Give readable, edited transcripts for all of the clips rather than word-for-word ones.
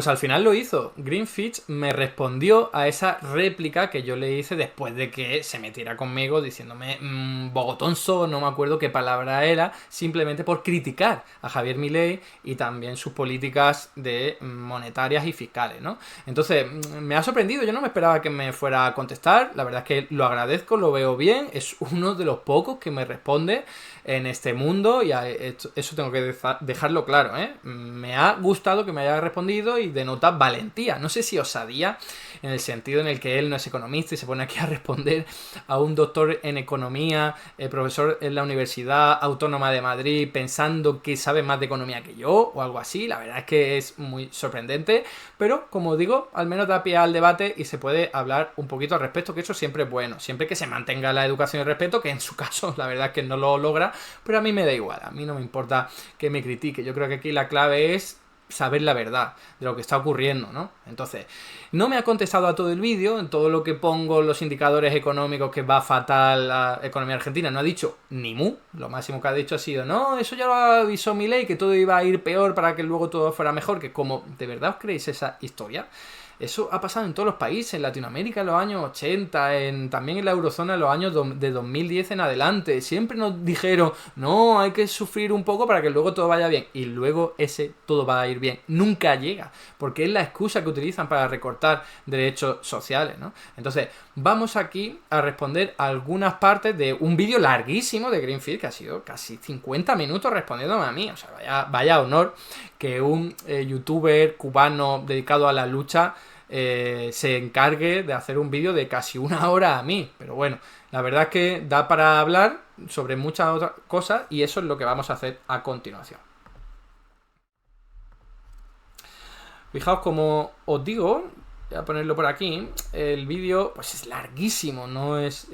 Pues al final lo hizo. Greenfitch me respondió a esa réplica que yo le hice después de que se metiera conmigo diciéndome bogotonso, no me acuerdo qué palabra era, simplemente por criticar a Javier Milei y también sus políticas de monetarias y fiscales, ¿no? Entonces, me ha sorprendido, yo no me esperaba que me fuera a contestar, la verdad es que lo agradezco, lo veo bien, es uno de los pocos que me responde en este mundo y eso tengo que dejarlo claro, ¿eh? Me ha gustado que me haya respondido y denota valentía, no sé si osadía en el sentido en el que él no es economista y se pone aquí a responder a un doctor en economía, profesor en la Universidad Autónoma de Madrid, pensando que sabe más de economía que yo o algo así. La verdad es que es muy sorprendente, pero como digo, al menos da pie al debate y se puede hablar un poquito al respecto, que eso siempre es bueno, siempre que se mantenga la educación y el respeto, que en su caso la verdad es que no lo logra, pero a mí me da igual, a mí no me importa que me critique. Yo creo que aquí la clave es saber la verdad de lo que está ocurriendo, ¿no? Entonces, no me ha contestado a todo el vídeo, en todo lo que pongo los indicadores económicos que va fatal la economía argentina, no ha dicho ni mu, lo máximo que ha dicho ha sido, no, eso ya lo avisó Milei, que todo iba a ir peor para que luego todo fuera mejor, que como, ¿de verdad os creéis esa historia? Eso ha pasado en todos los países, en Latinoamérica en los años 80, también en la eurozona en los años de 2010 en adelante. Siempre nos dijeron, no, hay que sufrir un poco para que luego todo vaya bien. Y luego ese todo va a ir bien. Nunca llega, porque es la excusa que utilizan para recortar derechos sociales, ¿no? Entonces, vamos aquí a responder algunas partes de un vídeo larguísimo de Greenfield, que ha sido casi 50 minutos respondiéndome a mí. O sea, vaya honor que un youtuber cubano dedicado a la lucha se encargue de hacer un vídeo de casi una hora a mí. Pero bueno, la verdad es que da para hablar sobre muchas otras cosas y eso es lo que vamos a hacer a continuación. Fijaos, como os digo, voy a ponerlo por aquí, el vídeo pues es larguísimo, no es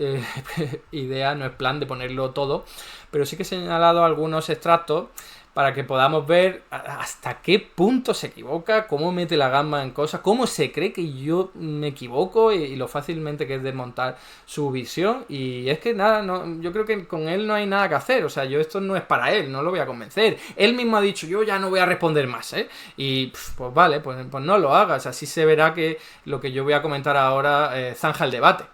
idea, no es plan de ponerlo todo, pero sí que he señalado algunos extractos para que podamos ver hasta qué punto se equivoca, cómo mete la gamba en cosas, cómo se cree que yo me equivoco y lo fácilmente que es desmontar su visión. Y es que nada, no, yo creo que con él no hay nada que hacer, o sea, yo esto no es para él, no lo voy a convencer. Él mismo ha dicho, yo ya no voy a responder más, ¿eh? Y pues vale, pues no lo hagas, así se verá que lo que yo voy a comentar ahora zanja el debate.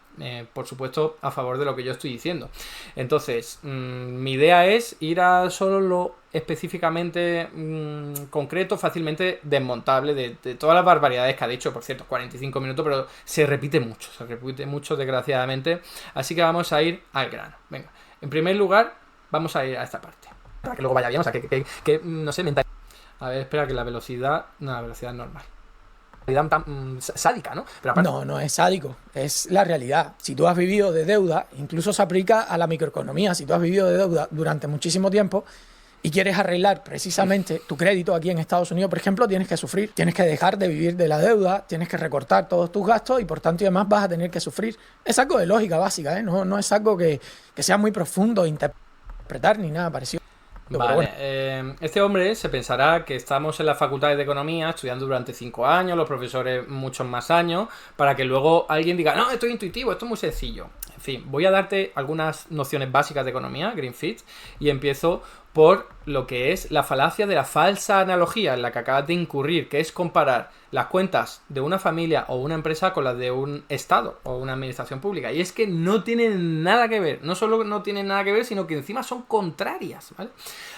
Por supuesto, a favor de lo que yo estoy diciendo. Entonces, mi idea es ir a solo lo específicamente concreto, fácilmente desmontable de todas las barbaridades que ha dicho. Por cierto, 45 minutos, pero se repite mucho, desgraciadamente. Así que vamos a ir al grano. Venga, en primer lugar, vamos a ir a esta parte. Para que luego vaya bien, o sea, que no sé, mental. A ver, espera, que la velocidad... No, la velocidad normal. Tan sádica, ¿no? Pero aparte... No es sádico, es la realidad. Si tú has vivido de deuda, incluso se aplica a la microeconomía. Si tú has vivido de deuda durante muchísimo tiempo y quieres arreglar precisamente tu crédito aquí en Estados Unidos, por ejemplo, tienes que sufrir, tienes que dejar de vivir de la deuda, tienes que recortar todos tus gastos y por tanto y demás vas a tener que sufrir. Es algo de lógica básica, ¿eh? No es algo que sea muy profundo interpretar ni nada parecido. Vale, bueno. Este hombre se pensará que estamos en las facultades de economía estudiando durante 5 años, los profesores muchos más años, para que luego alguien diga, no, esto es intuitivo, esto es muy sencillo. En fin, voy a darte algunas nociones básicas de economía, Greenfitch, y empiezo por lo que es la falacia de la falsa analogía en la que acabas de incurrir, que es comparar las cuentas de una familia o una empresa con las de un Estado o una administración pública. Y es que no tienen nada que ver. No solo no tienen nada que ver, sino que encima son contrarias, ¿vale?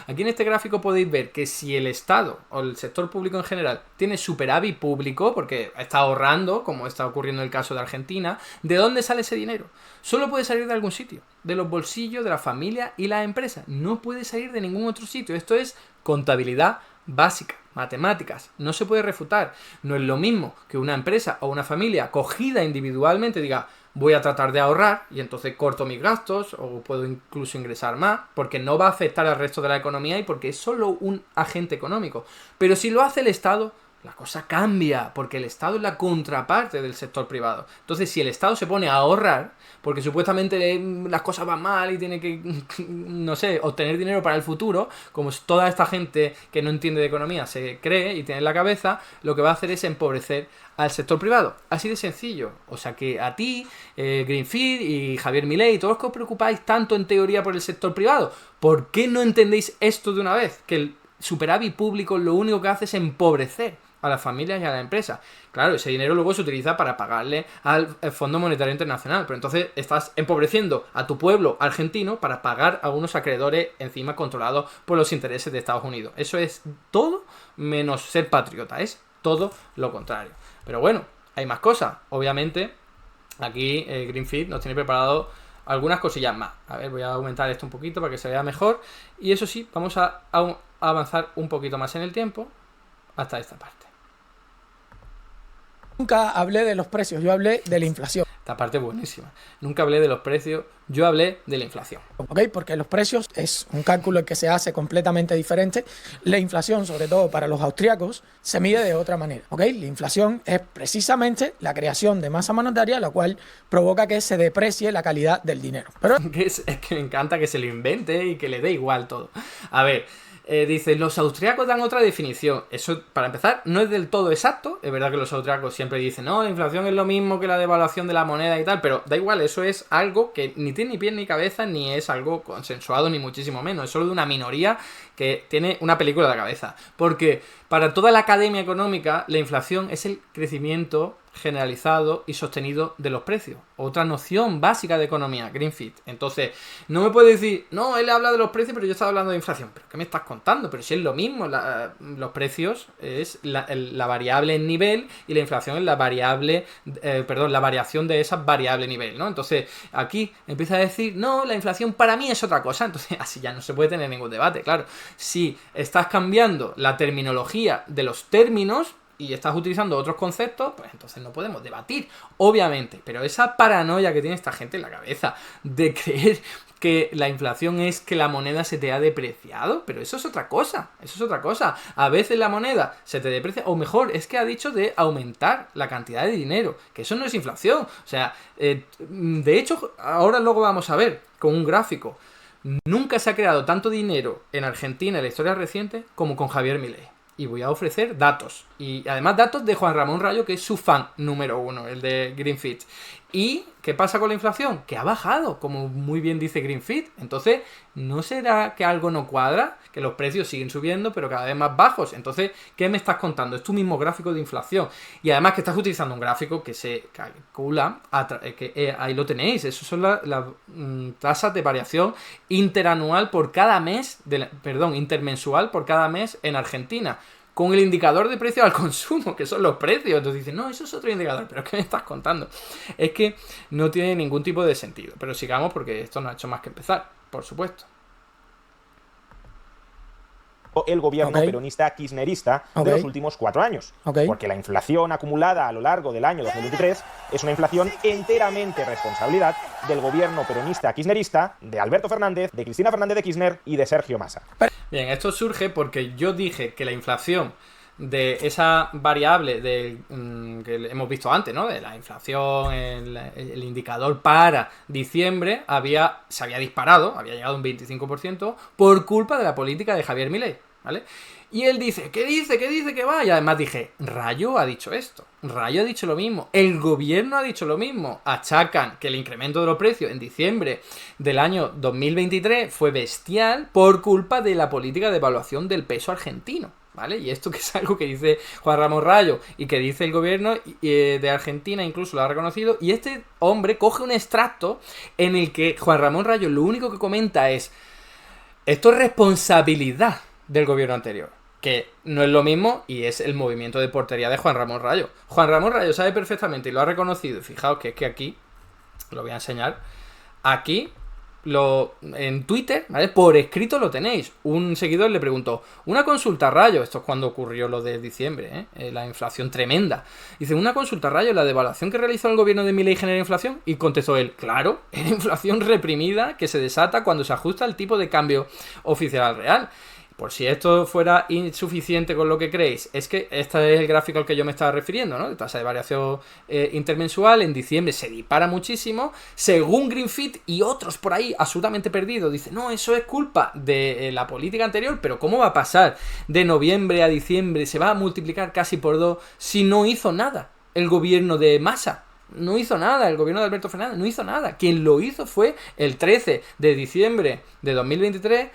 Aquí en este gráfico podéis ver que si el Estado o el sector público en general tiene superávit público, porque está ahorrando, como está ocurriendo en el caso de Argentina, ¿de dónde sale ese dinero? Solo puede salir de algún sitio, de los bolsillos de la familia y las empresas. No puede salir de ningún otro sitio. Esto es contabilidad básica, matemáticas, no se puede refutar. No es lo mismo que una empresa o una familia cogida individualmente diga, voy a tratar de ahorrar y entonces corto mis gastos o puedo incluso ingresar más, porque no va a afectar al resto de la economía y porque es solo un agente económico. Pero si lo hace el Estado, la cosa cambia, porque el Estado es la contraparte del sector privado. Entonces, si el Estado se pone a ahorrar, porque supuestamente las cosas van mal y tiene que, no sé, obtener dinero para el futuro, como toda esta gente que no entiende de economía se cree y tiene en la cabeza, lo que va a hacer es empobrecer al sector privado. Así de sencillo. O sea que a ti, Greenfield y Javier Milei, todos los que os preocupáis tanto en teoría por el sector privado, ¿por qué no entendéis esto de una vez? Que el superávit público lo único que hace es empobrecer a las familias y a las empresas. Claro, ese dinero luego se utiliza para pagarle al Fondo Monetario Internacional, pero entonces estás empobreciendo a tu pueblo argentino para pagar a unos acreedores encima controlados por los intereses de Estados Unidos. Eso es todo menos ser patriota, es todo lo contrario. Pero bueno, hay más cosas. Obviamente, aquí Greenfeed nos tiene preparado algunas cosillas más. A ver, voy a aumentar esto un poquito para que se vea mejor. Y eso sí, vamos a avanzar un poquito más en el tiempo hasta esta parte. Nunca hablé de los precios, yo hablé de la inflación. Esta parte es buenísima. Nunca hablé de los precios, yo hablé de la inflación. ¿Ok? Porque los precios es un cálculo que se hace completamente diferente. La inflación, sobre todo para los austríacos, se mide de otra manera. ¿Ok? La inflación es precisamente la creación de masa monetaria, la cual provoca que se deprecie la calidad del dinero. Pero Es que me encanta que se lo invente y que le dé igual todo. A ver, dice, los austriacos dan otra definición. Eso, para empezar, no es del todo exacto. Es verdad que los austriacos siempre dicen, no, la inflación es lo mismo que la devaluación de la moneda y tal, pero da igual, eso es algo que ni tiene ni pie ni cabeza, ni es algo consensuado, ni muchísimo menos. Es solo de una minoría que tiene una película de la cabeza. Porque para toda la academia económica, la inflación es el crecimiento generalizado y sostenido de los precios. Otra noción básica de economía, Greenfeed. Entonces, no me puede decir, no, él habla de los precios, pero yo estaba hablando de inflación. ¿Pero qué me estás contando? Pero si es lo mismo, los precios es la variable en nivel y la inflación es la variable, la variación de esa variable nivel, ¿no? Entonces, aquí empieza a decir, no, la inflación para mí es otra cosa. Entonces, así ya no se puede tener ningún debate, claro. Si estás cambiando la terminología de los términos y estás utilizando otros conceptos, pues entonces no podemos debatir, obviamente. Pero esa paranoia que tiene esta gente en la cabeza de creer que la inflación es que la moneda se te ha depreciado, pero eso es otra cosa, eso es otra cosa. A veces la moneda se te deprecia, o mejor, es que ha dicho de aumentar la cantidad de dinero, que eso no es inflación. O sea, de hecho, ahora luego vamos a ver con un gráfico, nunca se ha creado tanto dinero en Argentina en la historia reciente como con Javier Milei. Y voy a ofrecer datos. Y además datos de Juan Ramón Rayo, que es su fan número uno, el de Greenfeed. ¿Y qué pasa con la inflación? Que ha bajado, como muy bien dice Greenfeed. Entonces, ¿no será que algo no cuadra? Que los precios siguen subiendo, pero cada vez más bajos. Entonces, ¿qué me estás contando? Es tu mismo gráfico de inflación. Y además que estás utilizando un gráfico que se calcula, ahí lo tenéis. Esas son las tasas de variación interanual por cada mes, intermensual por cada mes en Argentina. Con el indicador de precio al consumo, que son los precios. Entonces dicen, no, eso es otro indicador. ¿Pero qué me estás contando? Es que no tiene ningún tipo de sentido. Pero sigamos porque esto no ha hecho más que empezar, por supuesto. El gobierno peronista kirchnerista de los últimos 4 años. Porque la inflación acumulada a lo largo del año 2023 es una inflación enteramente responsabilidad del gobierno peronista kirchnerista, de Alberto Fernández, de Cristina Fernández de Kirchner y de Sergio Massa. Bien, esto surge porque yo dije que la inflación de esa variable que hemos visto antes, ¿no? De la inflación, el indicador para diciembre se había disparado, había llegado a un 25% por culpa de la política de Javier Milei, ¿vale? Y él dice, ¿qué dice? ¿Qué dice que va? Y además dije, Rayo ha dicho esto, Rayo ha dicho lo mismo, el gobierno ha dicho lo mismo. Achacan que el incremento de los precios en diciembre del año 2023 fue bestial por culpa de la política de devaluación del peso argentino, ¿vale? Y esto que es algo que dice Juan Ramón Rayo y que dice el gobierno de Argentina, incluso lo ha reconocido, y este hombre coge un extracto en el que Juan Ramón Rayo lo único que comenta es, esto es responsabilidad del gobierno anterior, que no es lo mismo y es el movimiento de portería de Juan Ramón Rayo. Juan Ramón Rayo sabe perfectamente y lo ha reconocido, y fijaos que es que aquí, lo voy a enseñar, aquí en Twitter, ¿vale? Por escrito lo tenéis. Un seguidor le preguntó, una consulta, Rayo, esto es cuando ocurrió lo de diciembre, la inflación tremenda. Dice, una consulta, Rayo, ¿la devaluación que realizó el gobierno de Milei genera inflación? Y contestó él, claro, era inflación reprimida que se desata cuando se ajusta el tipo de cambio oficial al real. Por si esto fuera insuficiente con lo que creéis, es que este es el gráfico al que yo me estaba refiriendo, ¿no? De tasa de variación intermensual, en diciembre se dispara muchísimo, según Greenfeed y otros por ahí absolutamente perdidos, dice, no, eso es culpa de la política anterior, pero ¿cómo va a pasar de noviembre a diciembre? Se va a multiplicar casi por 2 si no hizo nada el gobierno de Massa. No hizo nada, el gobierno de Alberto Fernández no hizo nada. Quien lo hizo fue el 13 de diciembre de 2023,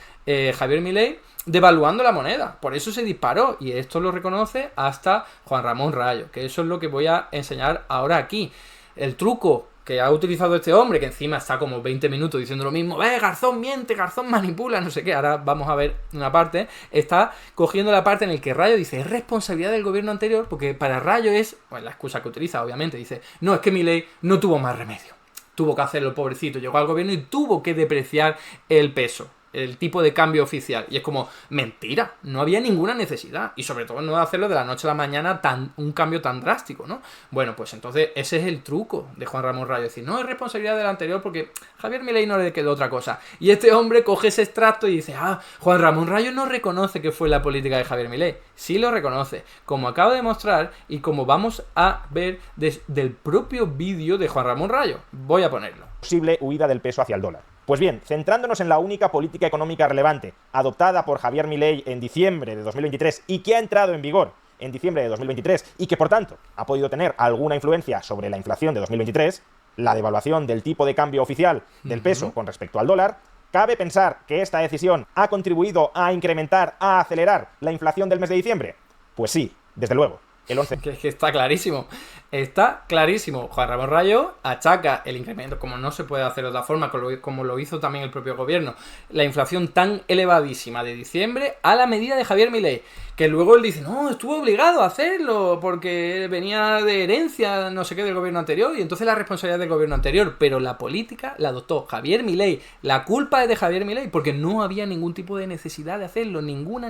Javier Milei, devaluando la moneda. Por eso se disparó. Y esto lo reconoce hasta Juan Ramón Rayo. Que eso es lo que voy a enseñar ahora aquí. El truco que ha utilizado este hombre, que encima está como 20 minutos diciendo lo mismo, Garzón miente, Garzón manipula, no sé qué, ahora vamos a ver una parte, está cogiendo la parte en la que Rayo dice, es responsabilidad del gobierno anterior, porque para Rayo es, pues la excusa que utiliza, obviamente, dice, no, es que Milei no tuvo más remedio, tuvo que hacerlo, pobrecito, llegó al gobierno y tuvo que depreciar el peso, el tipo de cambio oficial. Y es como, mentira, no había ninguna necesidad. Y sobre todo no de hacerlo de la noche a la mañana un cambio tan drástico, ¿no? Bueno, pues entonces ese es el truco de Juan Ramón Rayo. Es decir, no es responsabilidad del anterior porque Javier Milei no le quedó otra cosa. Y este hombre coge ese extracto y dice, Juan Ramón Rayo no reconoce que fue la política de Javier Milei. Sí lo reconoce, como acabo de mostrar y como vamos a ver desde el propio vídeo de Juan Ramón Rayo. Voy a ponerlo. Posible huida del peso hacia el dólar. Pues bien, centrándonos en la única política económica relevante adoptada por Javier Milei en diciembre de 2023 y que ha entrado en vigor en diciembre de 2023 y que por tanto ha podido tener alguna influencia sobre la inflación de 2023, la devaluación del tipo de cambio oficial del peso con respecto al dólar, ¿cabe pensar que esta decisión ha contribuido a incrementar, a acelerar la inflación del mes de diciembre? Pues sí, desde luego. El 11. Que está clarísimo. Está clarísimo. Juan Ramón Rayo achaca el incremento, como no se puede hacer de otra forma, como lo hizo también el propio gobierno, la inflación tan elevadísima de diciembre a la medida de Javier Milei, que luego él dice, no, estuvo obligado a hacerlo porque venía de herencia, no sé qué, del gobierno anterior, y entonces la responsabilidad del gobierno anterior, pero la política la adoptó Javier Milei, la culpa es de Javier Milei, porque no había ningún tipo de necesidad de hacerlo, ninguna,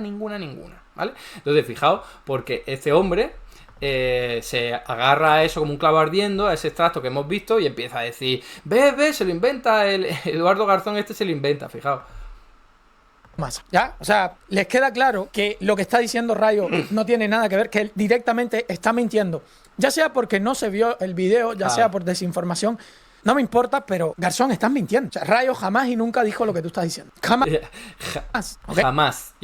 ¿vale? Entonces, fijaos, porque este hombre se agarra a eso como un clavo ardiendo, a ese extracto que hemos visto, y empieza a decir, ve, se lo inventa, el Eduardo Garzón se lo inventa, fijaos. Más, ¿ya? O sea, les queda claro que lo que está diciendo Rayo no tiene nada que ver, que él directamente está mintiendo. Ya sea porque no se vio el video, ya sea por desinformación. No me importa, pero Garzón, estás mintiendo. O sea, Rayo jamás y nunca dijo lo que tú estás diciendo. Jamás. ¿Okay? Jamás.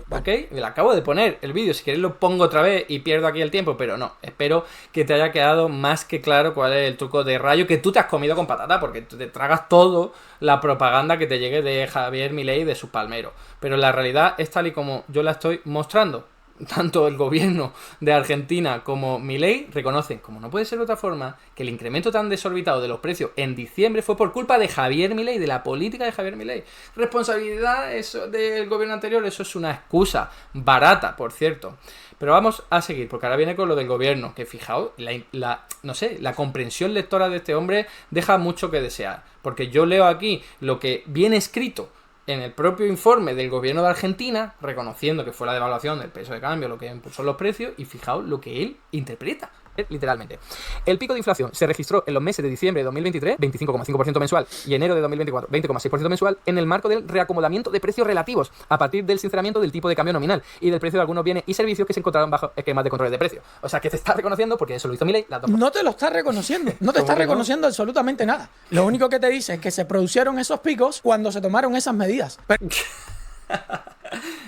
Ok, le acabo de poner el vídeo. Si queréis lo pongo otra vez y pierdo aquí el tiempo, pero no. Espero que te haya quedado más que claro cuál es el truco de Rayo que tú te has comido con patata, porque te tragas todo la propaganda que te llegue de Javier Milei y de su palmero. Pero la realidad es tal y como yo la estoy mostrando. Tanto el gobierno de Argentina como Milei reconocen, como no puede ser de otra forma, que el incremento tan desorbitado de los precios en diciembre fue por culpa de Javier Milei, de la política de Javier Milei. Responsabilidad eso del gobierno anterior, eso es una excusa barata, por cierto. Pero vamos a seguir, porque ahora viene con lo del gobierno, que fijaos, la comprensión lectora de este hombre deja mucho que desear. Porque yo leo aquí lo que viene escrito en el propio informe del gobierno de Argentina, reconociendo que fue la devaluación del peso de cambio lo que impulsó los precios, y fijaos lo que él interpreta. Literalmente. El pico de inflación se registró en los meses de diciembre de 2023, 25,5% mensual, y enero de 2024, 20,6% mensual, en el marco del reacomodamiento de precios relativos, a partir del sinceramiento del tipo de cambio nominal y del precio de algunos bienes y servicios que se encontraron bajo esquemas de control de precios. O sea, que te está reconociendo, porque eso lo hizo Milei, las dos cosas. No te lo está reconociendo, no te está reconociendo absolutamente nada. Lo único que te dice es que se produjeron esos picos cuando se tomaron esas medidas. Pero...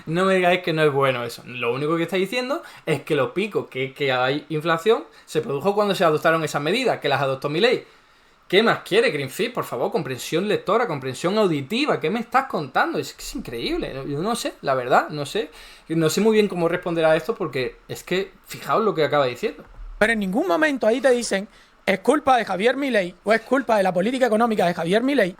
No me digáis que no es bueno eso. Lo único que está diciendo es que los picos que hay inflación se produjo cuando se adoptaron esas medidas, que las adoptó Milei. ¿Qué más quiere Greenfeed? Por favor, comprensión lectora, comprensión auditiva. ¿Qué me estás contando? Es que es increíble. Yo no sé, la verdad, no sé. No sé muy bien cómo responder a esto, porque es que fijaos lo que acaba diciendo. Pero en ningún momento ahí te dicen es culpa de Javier Milei o es culpa de la política económica de Javier Milei.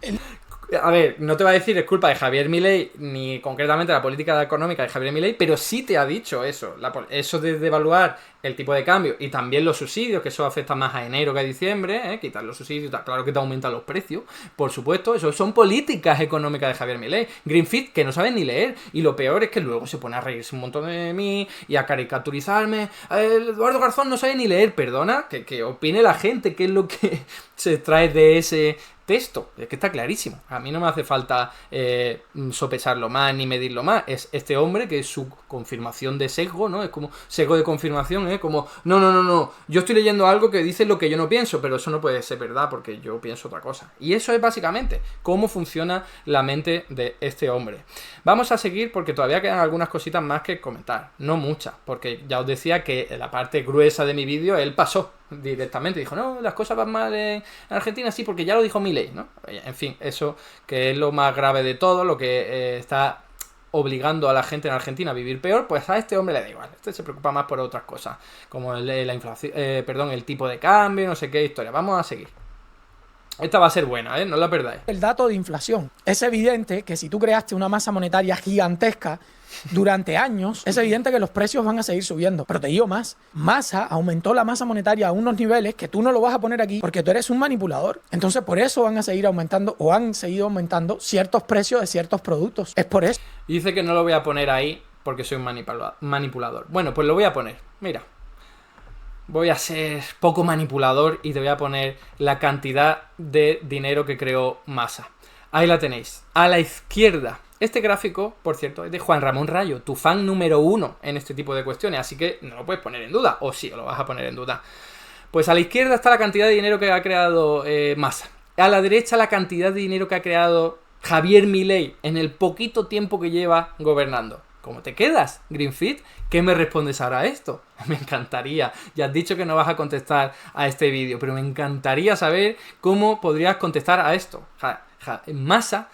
A ver, no te va a decir es culpa de Javier Milei, ni concretamente la política económica de Javier Milei, pero sí te ha dicho eso. Eso de devaluar el tipo de cambio y también los subsidios, que eso afecta más a enero que a diciembre, quitar los subsidios, claro que te aumentan los precios, por supuesto, eso son políticas económicas de Javier Milei. Greenfeed, que no saben ni leer, y lo peor es que luego se pone a reírse un montón de mí y a caricaturizarme. Eduardo Garzón no sabe ni leer, perdona, que opine la gente qué es lo que se extrae de ese texto. Es que está clarísimo. A mí no me hace falta sopesarlo más ni medirlo más. Es este hombre que es su confirmación de sesgo, ¿no? Es como sesgo de confirmación, como no. Yo estoy leyendo algo que dice lo que yo no pienso, pero eso no puede ser verdad porque yo pienso otra cosa. Y eso es básicamente cómo funciona la mente de este hombre. Vamos a seguir porque todavía quedan algunas cositas más que comentar. No muchas, porque ya os decía que la parte gruesa de mi vídeo él pasó directamente, dijo, no, las cosas van mal en Argentina, sí, porque ya lo dijo Milei, ¿no? En fin, eso que es lo más grave de todo, lo que está obligando a la gente en Argentina a vivir peor, pues a este hombre le da igual. Este se preocupa más por otras cosas, como la inflación, el tipo de cambio, no sé qué historia. Vamos a seguir. Esta va a ser buena, no la perdáis. El dato de inflación. Es evidente que si tú creaste una masa monetaria gigantesca durante años, es evidente que los precios van a seguir subiendo. Pero te digo más. Massa aumentó la masa monetaria a unos niveles que tú no lo vas a poner aquí porque tú eres un manipulador. Entonces por eso van a seguir aumentando o han seguido aumentando ciertos precios de ciertos productos. Es por eso. Y dice que no lo voy a poner ahí porque soy un manipulador. Bueno, pues lo voy a poner. Mira. Voy a ser poco manipulador y te voy a poner la cantidad de dinero que creó Massa. Ahí la tenéis. A la izquierda. Este gráfico, por cierto, es de Juan Ramón Rayo, tu fan número 1 en este tipo de cuestiones. Así que no lo puedes poner en duda. O sí, lo vas a poner en duda. Pues a la izquierda está la cantidad de dinero que ha creado Massa. A la derecha la cantidad de dinero que ha creado Javier Milei en el poquito tiempo que lleva gobernando. ¿Cómo te quedas, Greenfit? ¿Qué me respondes ahora a esto? Me encantaría. Ya has dicho que no vas a contestar a este vídeo, pero me encantaría saber cómo podrías contestar a esto. Massa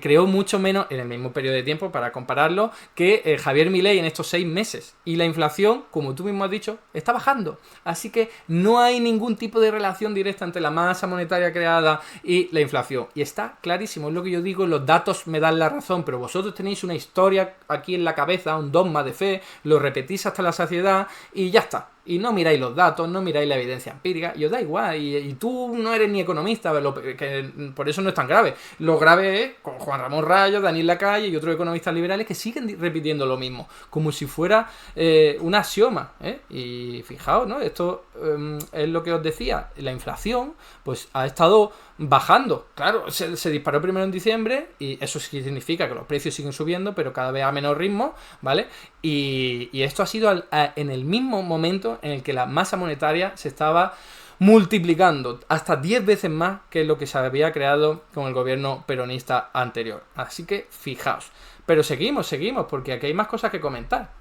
creó mucho menos en el mismo periodo de tiempo, para compararlo, que Javier Milei en estos 6 meses. Y la inflación, como tú mismo has dicho, está bajando. Así que no hay ningún tipo de relación directa entre la masa monetaria creada y la inflación. Y está clarísimo, es lo que yo digo, los datos me dan la razón, pero vosotros tenéis una historia aquí en la cabeza, un dogma de fe, lo repetís hasta la saciedad y ya está. Y no miráis los datos, no miráis la evidencia empírica, y os da igual, y tú no eres ni economista, que por eso no es tan grave. Lo grave es con Juan Ramón Rayo, Daniel Lacalle y otros economistas liberales que siguen repitiendo lo mismo, como si fuera un axioma, Y fijaos, ¿no? Esto es lo que os decía, la inflación pues ha estado bajando. Claro, se disparó primero en diciembre y eso sí significa que los precios siguen subiendo, pero cada vez a menor ritmo, ¿vale? Y esto ha sido en el mismo momento en el que la masa monetaria se estaba multiplicando hasta 10 veces más que lo que se había creado con el gobierno peronista anterior. Así que fijaos. Pero seguimos, porque aquí hay más cosas que comentar.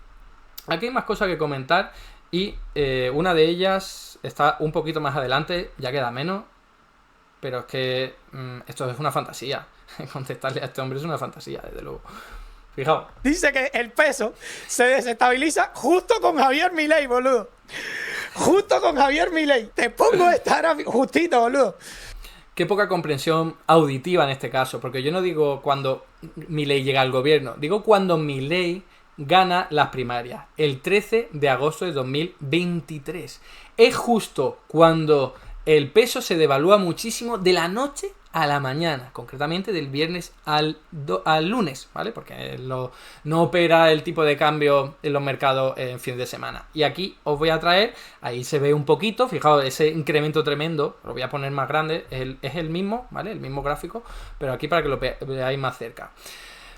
Aquí hay más cosas que comentar y una de ellas está un poquito más adelante, ya queda menos. Pero es que esto es una fantasía. Contestarle a este hombre es una fantasía, desde luego. Fijaos. Dice que el peso se desestabiliza justo con Javier Milei, boludo. Justo con Javier Milei. Te pongo esta ahora justito, boludo. Qué poca comprensión auditiva en este caso. Porque yo no digo cuando Milei llega al gobierno. Digo cuando Milei gana las primarias. El 13 de agosto de 2023. Es justo cuando el peso se devalúa muchísimo de la noche a la mañana, concretamente del viernes al lunes, ¿vale? Porque no opera el tipo de cambio en los mercados en fin de semana. Y aquí os voy a traer, ahí se ve un poquito, fijaos, ese incremento tremendo, lo voy a poner más grande, es el mismo, ¿vale? El mismo gráfico, pero aquí para que lo veáis más cerca.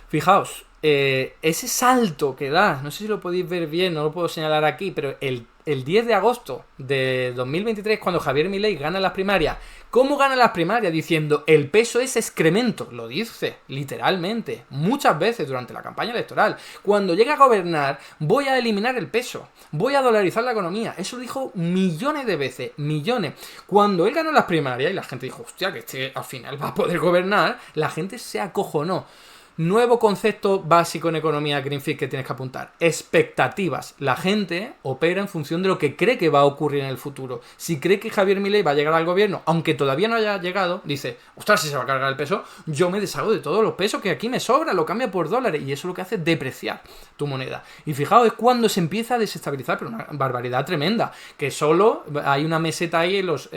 Fijaos, ese salto que da, no sé si lo podéis ver bien, no lo puedo señalar aquí, pero el 10 de agosto de 2023, cuando Javier Milei gana las primarias, ¿cómo gana las primarias? Diciendo, el peso es excremento, lo dice literalmente, muchas veces durante la campaña electoral. Cuando llegue a gobernar, voy a eliminar el peso, voy a dolarizar la economía. Eso lo dijo millones de veces, millones. Cuando él ganó las primarias y la gente dijo, hostia, que este al final va a poder gobernar, la gente se acojonó. Nuevo concepto básico en economía, Greenfit, que tienes que apuntar. Expectativas. La gente opera en función de lo que cree que va a ocurrir en el futuro. Si cree que Javier Milei va a llegar al gobierno, aunque todavía no haya llegado, dice, ostras, si se va a cargar el peso, yo me deshago de todos los pesos que aquí me sobra, lo cambia por dólares. Y eso lo que hace es depreciar tu moneda. Y fijaos, es cuando se empieza a desestabilizar, pero una barbaridad tremenda. Que solo hay una meseta ahí en los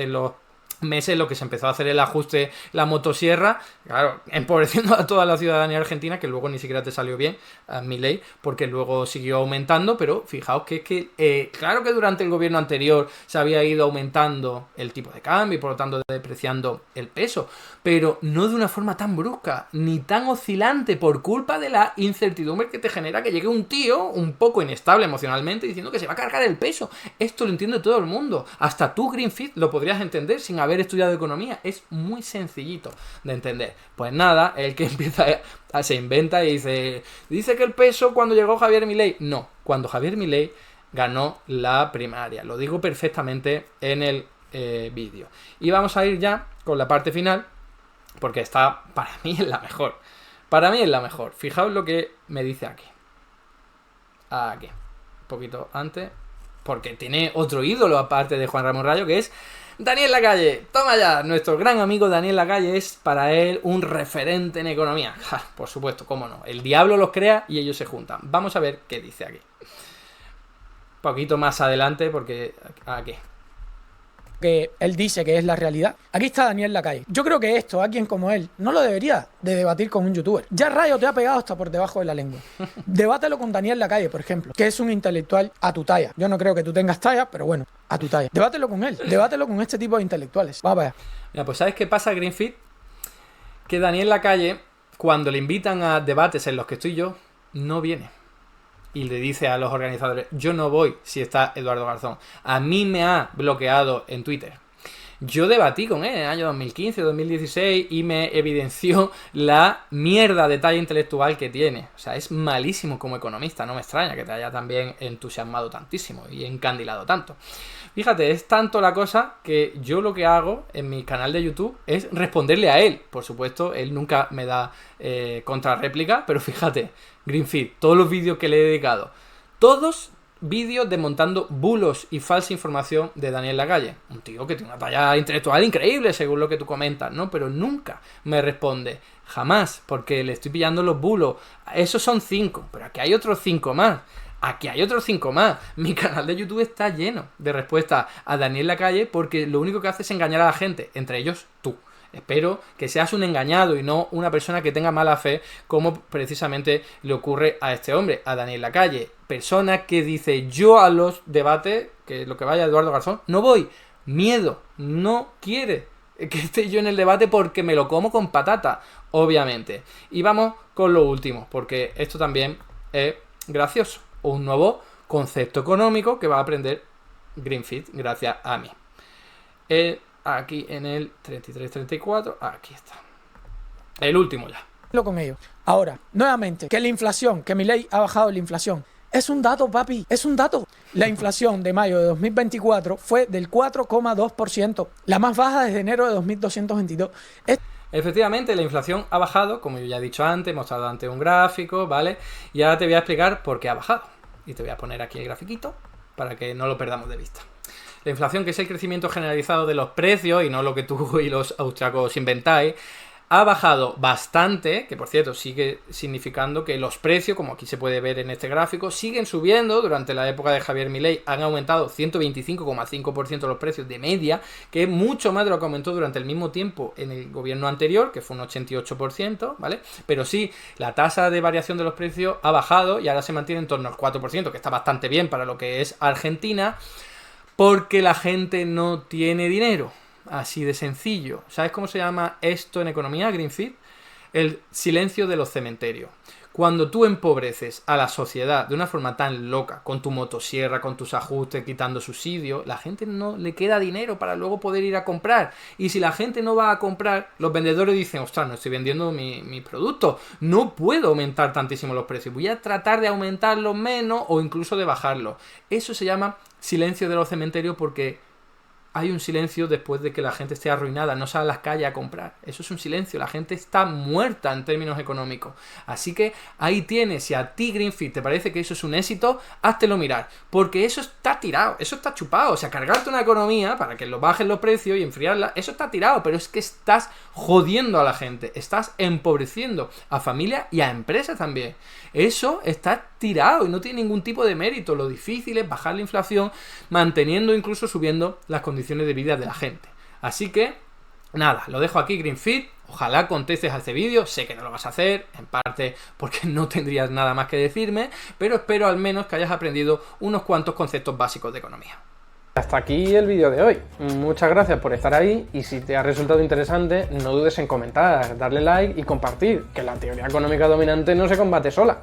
meses en lo que se empezó a hacer el ajuste, la motosierra, claro, empobreciendo a toda la ciudadanía argentina, que luego ni siquiera te salió bien, a Milei, porque luego siguió aumentando, pero fijaos que es que, claro que durante el gobierno anterior se había ido aumentando el tipo de cambio y por lo tanto depreciando el peso, pero no de una forma tan brusca, ni tan oscilante, por culpa de la incertidumbre que te genera que llegue un tío un poco inestable emocionalmente diciendo que se va a cargar el peso. Esto lo entiende todo el mundo, hasta tú, Greenfit, lo podrías entender sin haber estudiado economía, es muy sencillito de entender. Pues nada, el que empieza se inventa y dice que el peso cuando llegó Javier Milei, no, cuando Javier Milei ganó la primaria, lo digo perfectamente en el vídeo. Y vamos a ir ya con la parte final, porque esta para mí es la mejor. Para mí es la mejor. Fijaos lo que me dice aquí. Aquí. Un poquito antes. Porque tiene otro ídolo aparte de Juan Ramón Rayo, que es Daniel Lacalle. Toma ya. Nuestro gran amigo Daniel Lacalle es para él un referente en economía. Ja, por supuesto, cómo no. El diablo los crea y ellos se juntan. Vamos a ver qué dice aquí. Un poquito más adelante porque... Aquí. Que él dice que es la realidad. Aquí está Daniel Lacalle. Yo creo que esto, alguien como él, no lo debería de debatir con un youtuber. Ya Rayo te ha pegado hasta por debajo de la lengua. Debátelo con Daniel Lacalle, por ejemplo, que es un intelectual a tu talla. Yo no creo que tú tengas talla, pero bueno, a tu talla. Debátelo con él, debátelo con este tipo de intelectuales. Vamos allá. Mira, pues ¿sabes qué pasa, Greenfit? Que Daniel Lacalle, cuando le invitan a debates en los que estoy yo, no viene. Y le dice a los organizadores, yo no voy si está Eduardo Garzón. A mí me ha bloqueado en Twitter. Yo debatí con él en el año 2015, 2016 y me evidenció la mierda de talla intelectual que tiene. O sea, es malísimo como economista. No me extraña que te haya también entusiasmado tantísimo y encandilado tanto. Fíjate, es tanto la cosa que yo lo que hago en mi canal de YouTube es responderle a él. Por supuesto, él nunca me da contrarréplica, pero fíjate, Greenfit, todos los vídeos que le he dedicado, todos vídeos desmontando bulos y falsa información de Daniel Lacalle. Un tío que tiene una talla intelectual increíble, según lo que tú comentas, ¿no? Pero nunca me responde. Jamás, porque le estoy pillando los bulos. Esos son 5, pero aquí hay otros 5 más. Aquí hay otros 5 más. Mi canal de YouTube está lleno de respuestas a Daniel Lacalle porque lo único que hace es engañar a la gente, entre ellos tú. Espero que seas un engañado y no una persona que tenga mala fe, como precisamente le ocurre a este hombre, a Daniel Lacalle. Persona que dice, yo a los debates, que lo que vaya Eduardo Garzón, no voy. Miedo, no quiere que esté yo en el debate porque me lo como con patata, obviamente. Y vamos con lo último, porque esto también es gracioso. Un nuevo concepto económico que va a aprender Greenfit gracias a mí. Aquí en el 33-34, aquí está. El último ya. Con ello. Ahora, nuevamente, que la inflación, que Milei ha bajado la inflación. Es un dato, papi, es un dato. La inflación de mayo de 2024 fue del 4,2%, la más baja desde enero de 2222. Efectivamente, la inflación ha bajado, como yo ya he dicho antes, he mostrado antes un gráfico, ¿vale? Y ahora te voy a explicar por qué ha bajado. Y te voy a poner aquí el grafiquito para que no lo perdamos de vista. La inflación, que es el crecimiento generalizado de los precios y no lo que tú y los austriacos inventáis, ha bajado bastante, que por cierto sigue significando que los precios, como aquí se puede ver en este gráfico, siguen subiendo. Durante la época de Javier Milei han aumentado 125,5% los precios de media, que es mucho más de lo que aumentó durante el mismo tiempo en el gobierno anterior, que fue un 88%, ¿vale? Pero sí, la tasa de variación de los precios ha bajado y ahora se mantiene en torno al 4%, que está bastante bien para lo que es Argentina, porque la gente no tiene dinero. Así de sencillo. ¿Sabes cómo se llama esto en economía, Greenfit? El silencio de los cementerios. Cuando tú empobreces a la sociedad de una forma tan loca, con tu motosierra, con tus ajustes, quitando subsidios, la gente no le queda dinero para luego poder ir a comprar. Y si la gente no va a comprar, los vendedores dicen, ostras, no estoy vendiendo mi producto, no puedo aumentar tantísimo los precios, voy a tratar de aumentarlos menos o incluso de bajarlos. Eso se llama silencio de los cementerios porque hay un silencio después de que la gente esté arruinada, no sale a las calles a comprar. Eso es un silencio, la gente está muerta en términos económicos. Así que ahí tienes, si a ti, Greenfit, te parece que eso es un éxito, háztelo mirar, porque eso está tirado, eso está chupado. O sea, cargarte una economía para que lo bajen los precios y enfriarla, eso está tirado, pero es que estás jodiendo a la gente, estás empobreciendo a familias y a empresas también. Eso está tirado y no tiene ningún tipo de mérito. Lo difícil es bajar la inflación, manteniendo, incluso subiendo las condiciones de vida de la gente. Así que, nada, lo dejo aquí, Greenfit. Ojalá contestes a este vídeo. Sé que no lo vas a hacer, en parte porque no tendrías nada más que decirme, pero espero al menos que hayas aprendido unos cuantos conceptos básicos de economía. Hasta aquí el vídeo de hoy. Muchas gracias por estar ahí y si te ha resultado interesante, no dudes en comentar, darle like y compartir, que la teoría económica dominante no se combate sola.